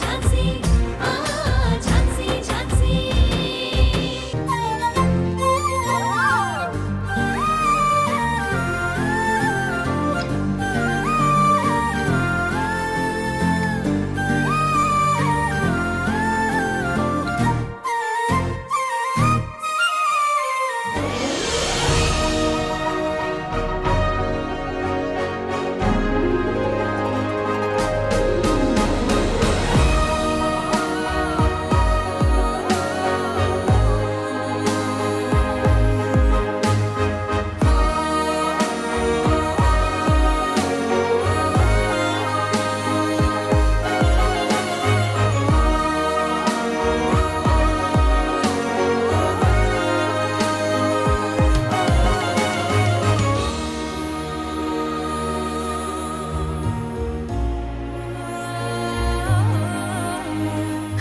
ఝాన్సీ ఆ Jhansi Jhansi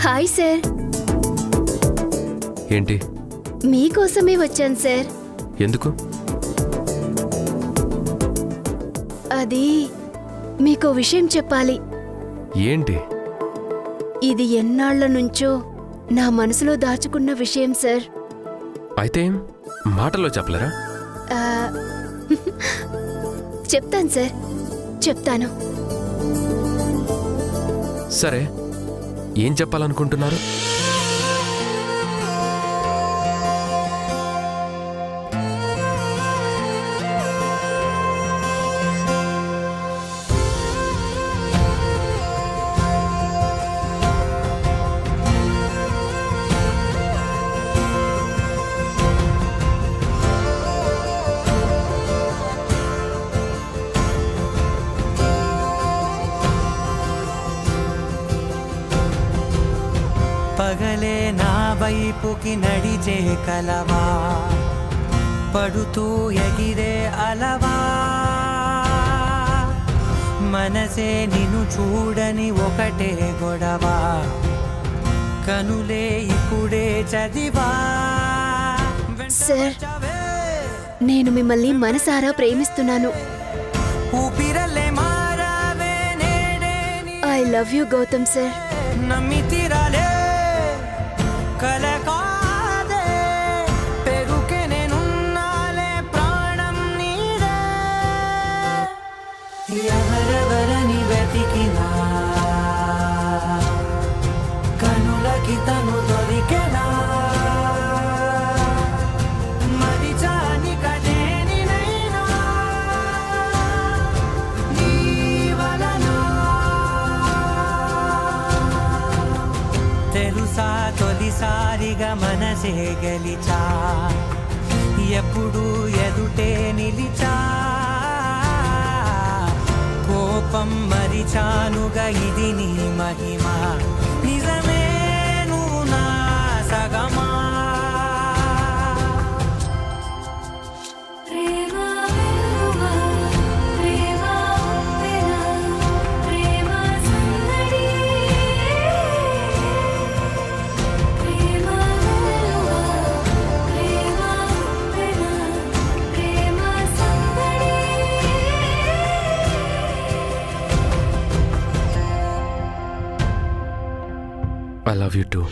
hi sir. ఏంటి? మీకోసమే వచ్చాను సార్. ఎందుకు? అది మీకో విషయం చెప్పాలి. ఏంటి? ఇది ఎన్నాళ్ల నుంచో నా మనసులో దాచుకున్న విషయం సార్. అయితే ఏం? మాటల్లో చెప్పలేరా? ఆ, చెప్తాను సార్, చెప్తాను. సరే, ఏం చెప్పాలనుకుంటున్నారు? పగలే నా వైపుకి నడిచే కలవా, పడుతూ ఎగిరే అలవా, మనసే నిన్ను చూడని ఒకటే గొడవ, కనులే ఇప్పుడే చదివా. సార్, నేను మిమ్మల్ని మనసారా ప్రేమిస్తున్నాను. ఊపిరలే మారావే నేడే I love you Gautam sir. నమ్మితిరాలే కలకాదే, పెరుకే నేనున్నాలే ప్రాణం నీదే. ఎవరెవరని వెతికినా కనులకి తను దొరికెనా, మరిచాని కదేనినైనా నీ వలన. తెలుసా తొలిసారిగా మనసే గెలిచా, ఎప్పుడు ఎదుటే నిలిచా, కోపం మరిచానుగా ఇది నీ మహిమ, నిజమే నువ్వు నా సగమా. I love you too.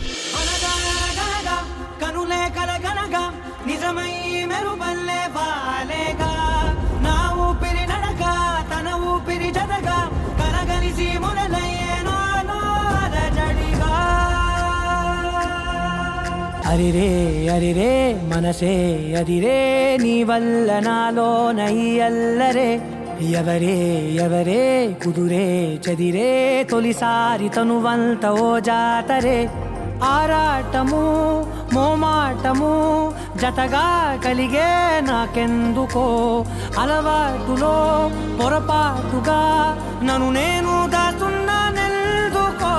కనులే కలగనగా నిజమై మెరుపల్లే వాలేగా, నా ఊపిరి నడక తన ఊపిరి జతగా, కలగలిసి మొదలయ్యేనో జడిగా. అరిరే అరిరే మనసే అరిరే, నీ వల్ల నాలో నయ్యల్లరే, ఎవరే ఎవరే కుదురే చదిరే, తొలిసారి తనువంత ఓ జాతరే, ఆరాటము మోమాటము జతగా కలిగే నాకెందుకో, అలవాటులో పొరపాటుగా నన్ను నేను దాస్తున్నానెందుకో.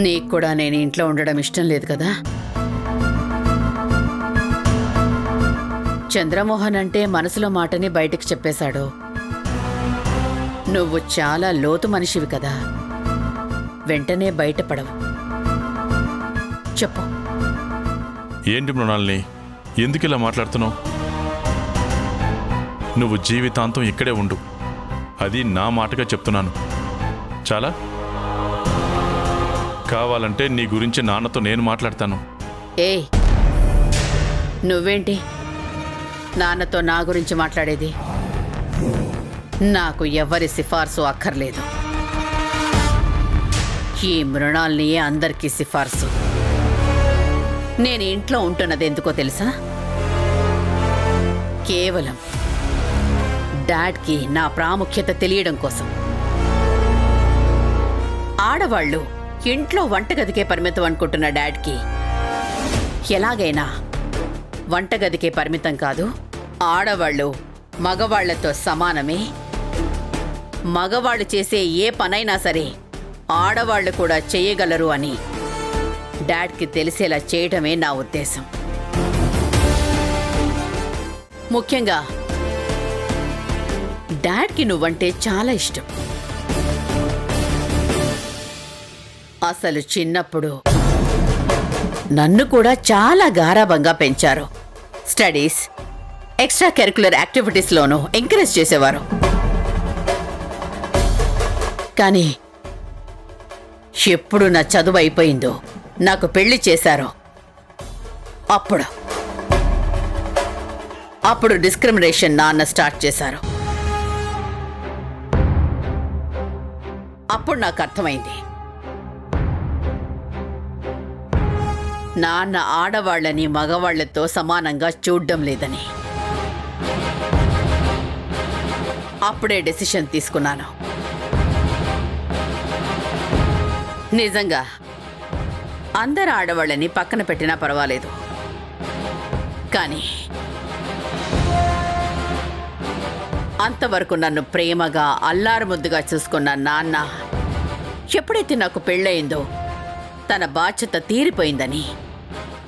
నీకు కూడా నేను ఇంట్లో ఉండడం ఇష్టం లేదు కదా? చంద్రమోహన్ అంటే మనసులో మాటని బయటికి చెప్పేశాడు. నువ్వు చాలా లోతు మనిషివి కదా, వెంటనే బయటపడవు. చెప్పు. ఏంటి మృణాల్ని, ఎందుకు ఇలా మాట్లాడుతున్నావు? నువ్వు జీవితాంతం ఇక్కడే ఉండు, అది నా మాటగా చెప్తున్నాను. చాలా కావాలంటే నీ గురించి నాన్నతో నేను మాట్లాడతాను. ఏయ్, నువ్వేంటి నాన్నతో నా గురించి మాట్లాడేది? నాకు ఎవరి సిఫార్సు అక్కర్లేదు. ఈ మృణాల్నియే అందరికీ సిఫార్సు. నేను ఇంట్లో ఉంటున్నది ఎందుకో తెలుసా? కేవలం డాడ్కి నా ప్రాముఖ్యత తెలియడం కోసం. ఆడవాళ్ళు ఇంట్లో వంటగదికే పరిమితం అనుకుంటున్న డాడ్కి ఎలాగైనా వంటగదికే పరిమితం కాదు, ఆడవాళ్ళు మగవాళ్లతో సమానమే. మగవాళ్ళు చేసే ఏ పనైనా సరే ఆడవాళ్లు కూడా చేయగలరు అని డాడ్కి తెలిసేలా చేయడమే నా ఉద్దేశం. ముఖ్యంగా డాడ్కి నువ్వంటే చాలా ఇష్టం. అసలు చిన్నప్పుడు నన్ను కూడా చాలా గారాబంగా పెంచారు. స్టడీస్, ఎక్స్ట్రా కరిక్యులర్ యాక్టివిటీస్లోనూ ఎంకరేజ్ చేసేవారు. కానీ ఎప్పుడు నా చదువు అయిపోయిందో, నాకు పెళ్లి చేశారో అప్పుడు డిస్క్రిమినేషన్ నాన్న స్టార్ట్ చేశారు. అప్పుడు నాకు అర్థమైంది, నాన్న ఆడవాళ్లని మగవాళ్లతో సమానంగా చూడ్డం లేదని. అప్పుడే డెసిషన్ తీసుకున్నాను. నిజంగా అందరు ఆడవాళ్ళని పక్కన పెట్టినా పర్వాలేదు, కానీ అంతవరకు నన్ను ప్రేమగా అల్లారు ముద్దుగా చూసుకున్న నాన్న ఎప్పుడైతే నాకు పెళ్ళయిందో తన బాధ్యత తీరిపోయిందని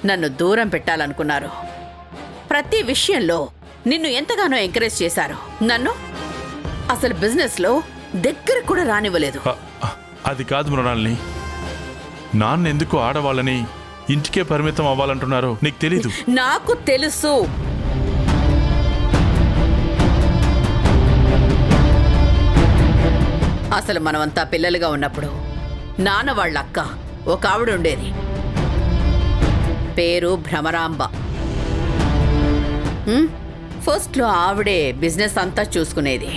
నన్ను దూరం పెట్టాలనుకున్నారు. ప్రతి విషయంలో నిన్ను ఎంతగానో ఎంకరేజ్ చేశారు. నన్ను అసలు బిజినెస్లో దగ్గర కూడా రానివ్వలేదు. అది కాదు మృణాల్ని, నాన్న ఎందుకు ఆడవాళ్ళని ఇంటికే పరిమితం అవ్వాలంటున్నారో నీకు తెలీదు. నాకు తెలుసు. అసలు మనమంతా పిల్లలుగా ఉన్నప్పుడు నాన్న వాళ్ళ అక్క ఒక ఆవిడ ఉండేది, పేరు భ్రమరాంబ. ఫస్ట్లో ఆవిడే బిజినెస్ అంతా చూసుకునేది.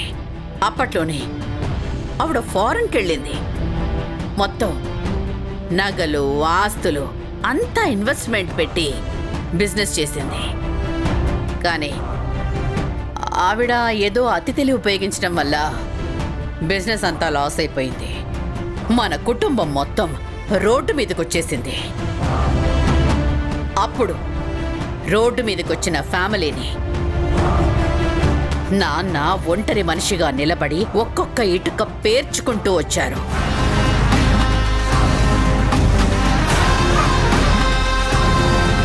అప్పట్లోనే ఆవిడ ఫారెన్కి వెళ్ళింది. మొత్తం నగలు, ఆస్తులు అంతా ఇన్వెస్ట్మెంట్ పెట్టి బిజినెస్ చేసింది. కానీ ఆవిడ ఏదో అతి తెలివి ఉపయోగించడం వల్ల బిజినెస్ అంతా లాస్ అయిపోయింది. మన కుటుంబం మొత్తం రోడ్డు మీదకొచ్చేసింది. అప్పుడు రోడ్డు మీదకొచ్చిన ఫ్యామిలీని నాన్న ఒంటరి మనిషిగా నిలబడి ఒక్కొక్క ఇటుక పేర్చుకుంటూ వచ్చారు.